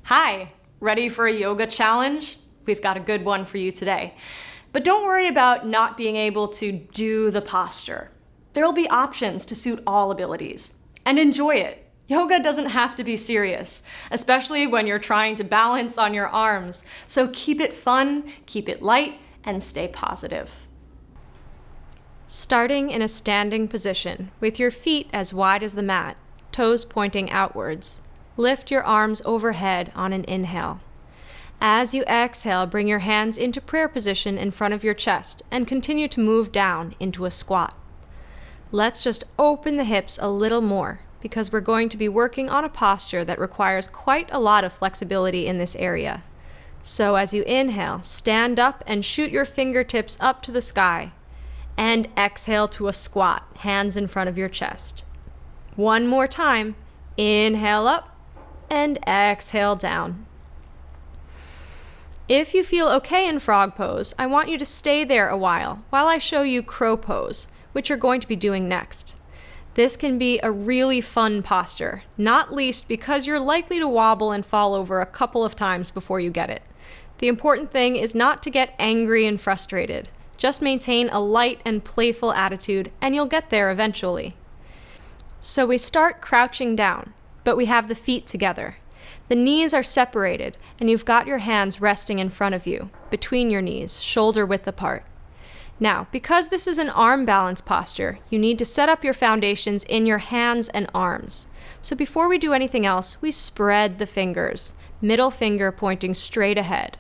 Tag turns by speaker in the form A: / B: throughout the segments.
A: Hi, ready for a yoga challenge? We've got a good one for you today. But don't worry about not being able to do the posture. There'll be options to suit all abilities. And enjoy it. Yoga doesn't have to be serious, especially when you're trying to balance on your arms. So keep it fun, keep it light, and stay positive. Starting in a standing position with your feet as wide as the mat, toes pointing outwards. Lift your arms overhead on an inhale. As you exhale, bring your hands into prayer position in front of your chest and continue to move down into a squat. Let's just open the hips a little more because we're going to be working on a posture that requires quite a lot of flexibility in this area. So as you inhale, stand up and shoot your fingertips up to the sky. And exhale to a squat, hands in front of your chest. One more time. Inhale up and exhale down. If you feel okay in frog pose, I want you to stay there a while I show you crow pose, which you're going to be doing next. This can be a really fun posture, not least because you're likely to wobble and fall over a couple of times before you get it. The important thing is not to get angry and frustrated. Just maintain a light and playful attitude, and you'll get there eventually. So we start crouching down, but we have the feet together. The knees are separated, and you've got your hands resting in front of you, between your knees, shoulder width apart. Now, because this is an arm balance posture, you need to set up your foundations in your hands and arms. So before we do anything else, we spread the fingers, middle finger pointing straight ahead.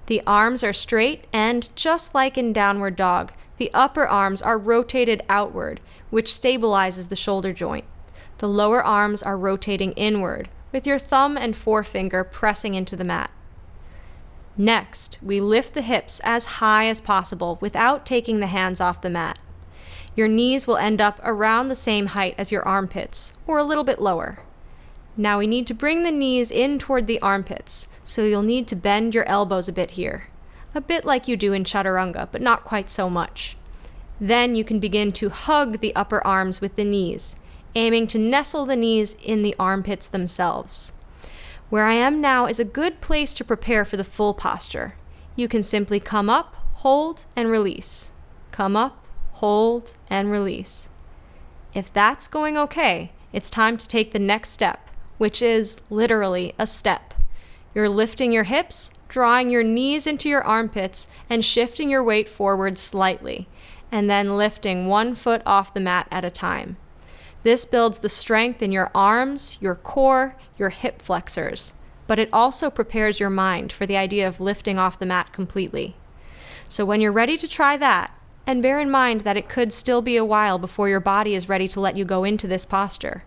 A: The arms are straight, and just like in downward dog, the upper arms are rotated outward, which stabilizes the shoulder joint. The lower arms are rotating inward, with your thumb and forefinger pressing into the mat. Next, we lift the hips as high as possible without taking the hands off the mat. Your knees will end up around the same height as your armpits, or a little bit lower. Now we need to bring the knees in toward the armpits, so you'll need to bend your elbows a bit here. A bit like you do in chaturanga, but not quite so much. Then you can begin to hug the upper arms with the knees, aiming to nestle the knees in the armpits themselves. Where I am now is a good place to prepare for the full posture. You can simply come up, hold, and release. Come up, hold, and release. If that's going okay, it's time to take the next step, which is literally a step. You're lifting your hips, drawing your knees into your armpits, and shifting your weight forward slightly, and then lifting one foot off the mat at a time. This builds the strength in your arms, your core, your hip flexors, but it also prepares your mind for the idea of lifting off the mat completely. So when you're ready to try that, and bear in mind that it could still be a while before your body is ready to let you go into this posture,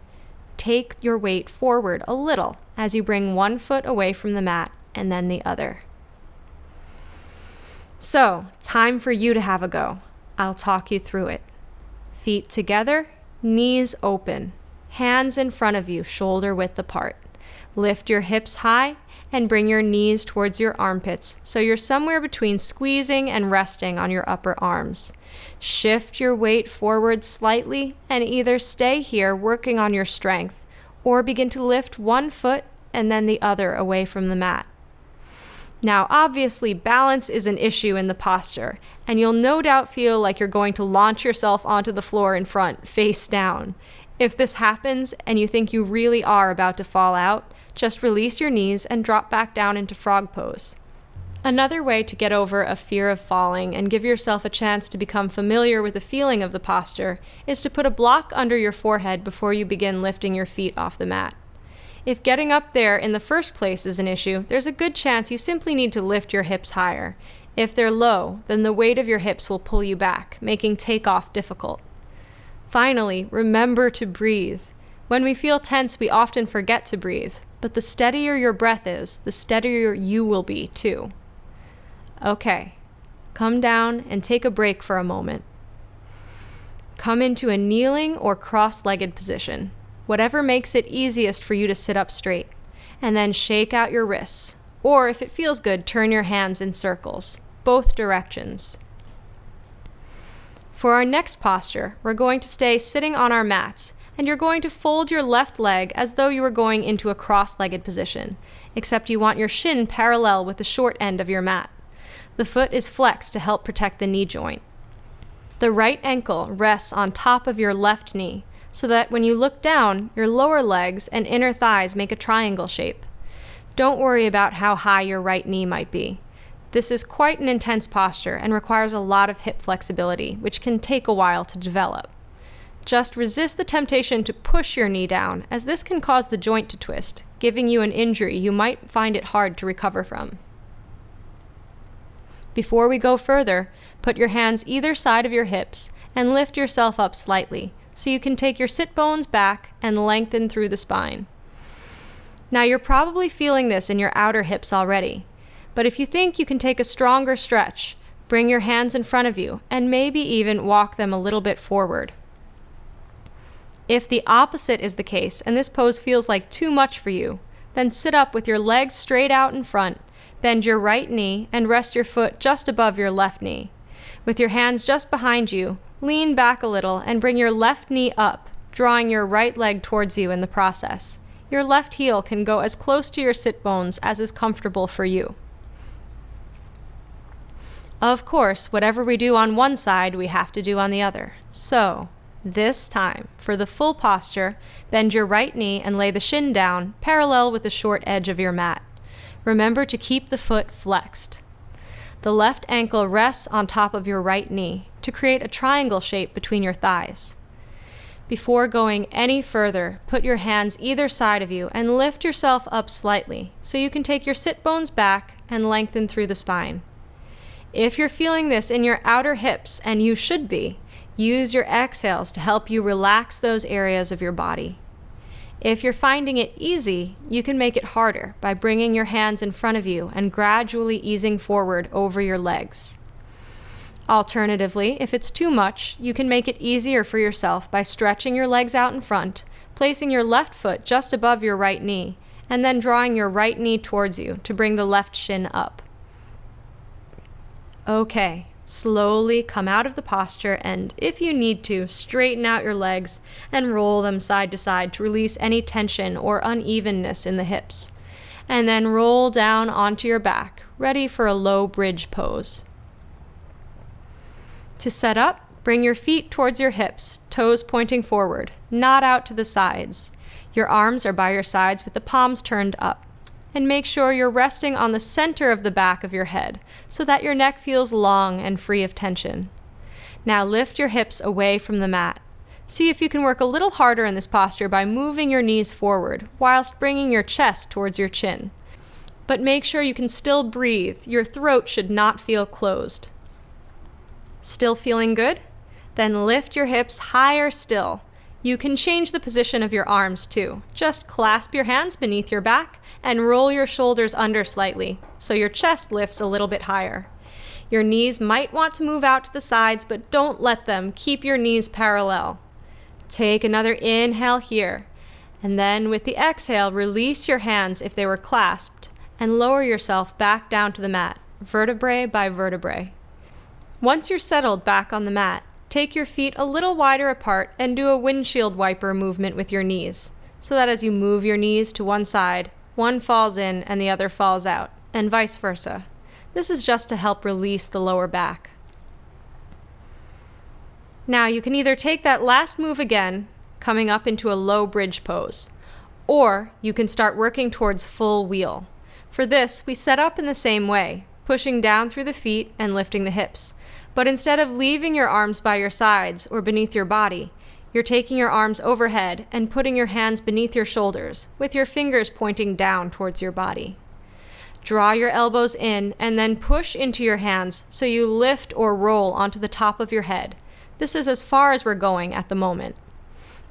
A: take your weight forward a little as you bring one foot away from the mat and then the other. So, time for you to have a go. I'll talk you through it. Feet together, knees open, hands in front of you, shoulder width apart. Lift your hips high and bring your knees towards your armpits so you're somewhere between squeezing and resting on your upper arms. Shift your weight forward slightly and either stay here working on your strength or begin to lift one foot and then the other away from the mat. Now, obviously, balance is an issue in the posture, and you'll no doubt feel like you're going to launch yourself onto the floor in front, face down. If this happens and you think you really are about to fall out, just release your knees and drop back down into frog pose. Another way to get over a fear of falling and give yourself a chance to become familiar with the feeling of the posture is to put a block under your forehead before you begin lifting your feet off the mat. If getting up there in the first place is an issue, there's a good chance you simply need to lift your hips higher. If they're low, then the weight of your hips will pull you back, making takeoff difficult. Finally, remember to breathe. When we feel tense, we often forget to breathe, but the steadier your breath is, the steadier you will be too. Okay, come down and take a break for a moment. Come into a kneeling or cross-legged position, whatever makes it easiest for you to sit up straight, and then shake out your wrists, or if it feels good, turn your hands in circles, both directions. For our next posture, we're going to stay sitting on our mats, and you're going to fold your left leg as though you were going into a cross-legged position. except you want your shin parallel with the short end of your mat. The foot is flexed to help protect the knee joint. The right ankle rests on top of your left knee, so that when you look down, your lower legs and inner thighs make a triangle shape. Don't worry about how high your right knee might be. This is quite an intense posture and requires a lot of hip flexibility, which can take a while to develop. Just resist the temptation to push your knee down, as this can cause the joint to twist, giving you an injury you might find it hard to recover from. Before we go further, put your hands either side of your hips and lift yourself up slightly, so you can take your sit bones back and lengthen through the spine. Now you're probably feeling this in your outer hips already, but if you think you can take a stronger stretch, bring your hands in front of you and maybe even walk them a little bit forward. If the opposite is the case and this pose feels like too much for you, then sit up with your legs straight out in front, bend your right knee and rest your foot just above your left knee. With your hands just behind you, lean back a little and bring your left knee up, drawing your right leg towards you in the process. Your left heel can go as close to your sit bones as is comfortable for you. Of course, whatever we do on one side, we have to do on the other. So, this time, for the full posture, bend your right knee and lay the shin down, parallel with the short edge of your mat. Remember to keep the foot flexed. The left ankle rests on top of your right knee to create a triangle shape between your thighs. Before going any further, put your hands either side of you and lift yourself up slightly so you can take your sit bones back and lengthen through the spine. If you're feeling this in your outer hips, and you should be, use your exhales to help you relax those areas of your body. If you're finding it easy, you can make it harder by bringing your hands in front of you and gradually easing forward over your legs. Alternatively, if it's too much, you can make it easier for yourself by stretching your legs out in front, placing your left foot just above your right knee, and then drawing your right knee towards you to bring the left shin up. Okay, slowly come out of the posture and, if you need to, straighten out your legs and roll them side to side to release any tension or unevenness in the hips. And then roll down onto your back, ready for a low bridge pose. To set up, bring your feet towards your hips, toes pointing forward, not out to the sides. Your arms are by your sides with the palms turned up. And make sure you're resting on the center of the back of your head so that your neck feels long and free of tension. Now lift your hips away from the mat. See if you can work a little harder in this posture by moving your knees forward whilst bringing your chest towards your chin. But make sure you can still breathe. Your throat should not feel closed. Still feeling good? Then lift your hips higher still. You can change the position of your arms too. Just clasp your hands beneath your back and roll your shoulders under slightly so your chest lifts a little bit higher. Your knees might want to move out to the sides, but don't let them. Keep your knees parallel. Take another inhale here, and then with the exhale, release your hands if they were clasped and lower yourself back down to the mat, vertebrae by vertebrae. Once you're settled back on the mat, take your feet a little wider apart and do a windshield wiper movement with your knees, so that as you move your knees to one side, one falls in and the other falls out, and vice versa. This is just to help release the lower back. Now you can either take that last move again, coming up into a low bridge pose, or you can start working towards full wheel. For this, we set up in the same way, pushing down through the feet and lifting the hips. But instead of leaving your arms by your sides or beneath your body, you're taking your arms overhead and putting your hands beneath your shoulders, with your fingers pointing down towards your body. Draw your elbows in and then push into your hands so you lift or roll onto the top of your head. This is as far as we're going at the moment.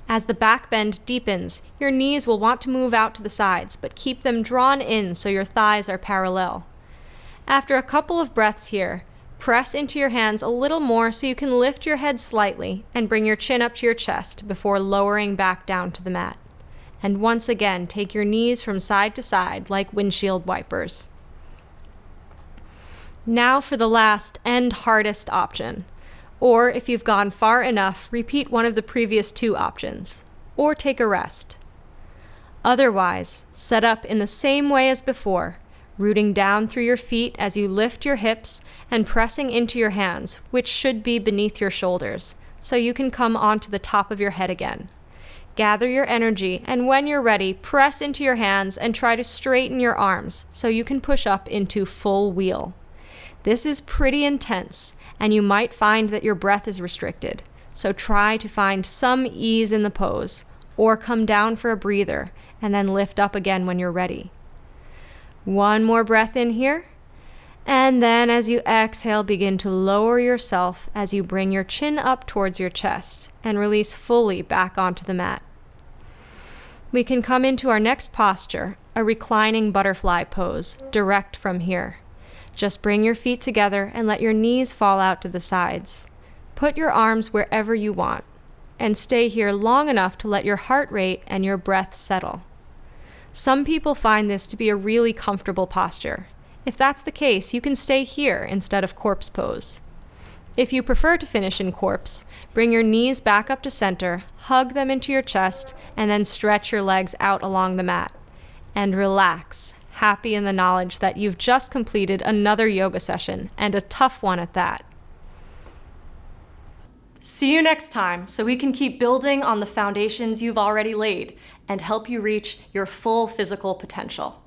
A: As the back bend deepens, your knees will want to move out to the sides, but keep them drawn in so your thighs are parallel. After a couple of breaths here, press into your hands a little more so you can lift your head slightly and bring your chin up to your chest before lowering back down to the mat. And once again, take your knees from side to side like windshield wipers. Now for the last and hardest option. Or if you've gone far enough, repeat one of the previous two options, or take a rest. Otherwise, set up in the same way as before, rooting down through your feet as you lift your hips and pressing into your hands, which should be beneath your shoulders, so you can come onto the top of your head again. Gather your energy, and when you're ready, press into your hands and try to straighten your arms so you can push up into full wheel. This is pretty intense, and you might find that your breath is restricted, so try to find some ease in the pose, or come down for a breather, and then lift up again when you're ready. One more breath in here, and then as you exhale, begin to lower yourself as you bring your chin up towards your chest and release fully back onto the mat. We can come into our next posture, a reclining butterfly pose, direct from here. Just bring your feet together and let your knees fall out to the sides. Put your arms wherever you want, and stay here long enough to let your heart rate and your breath settle. Some people find this to be a really comfortable posture. If that's the case, you can stay here instead of corpse pose. If you prefer to finish in corpse, bring your knees back up to center, hug them into your chest, and then stretch your legs out along the mat. And relax, happy in the knowledge that you've just completed another yoga session, and a tough one at that. See you next time so we can keep building on the foundations you've already laid and help you reach your full physical potential.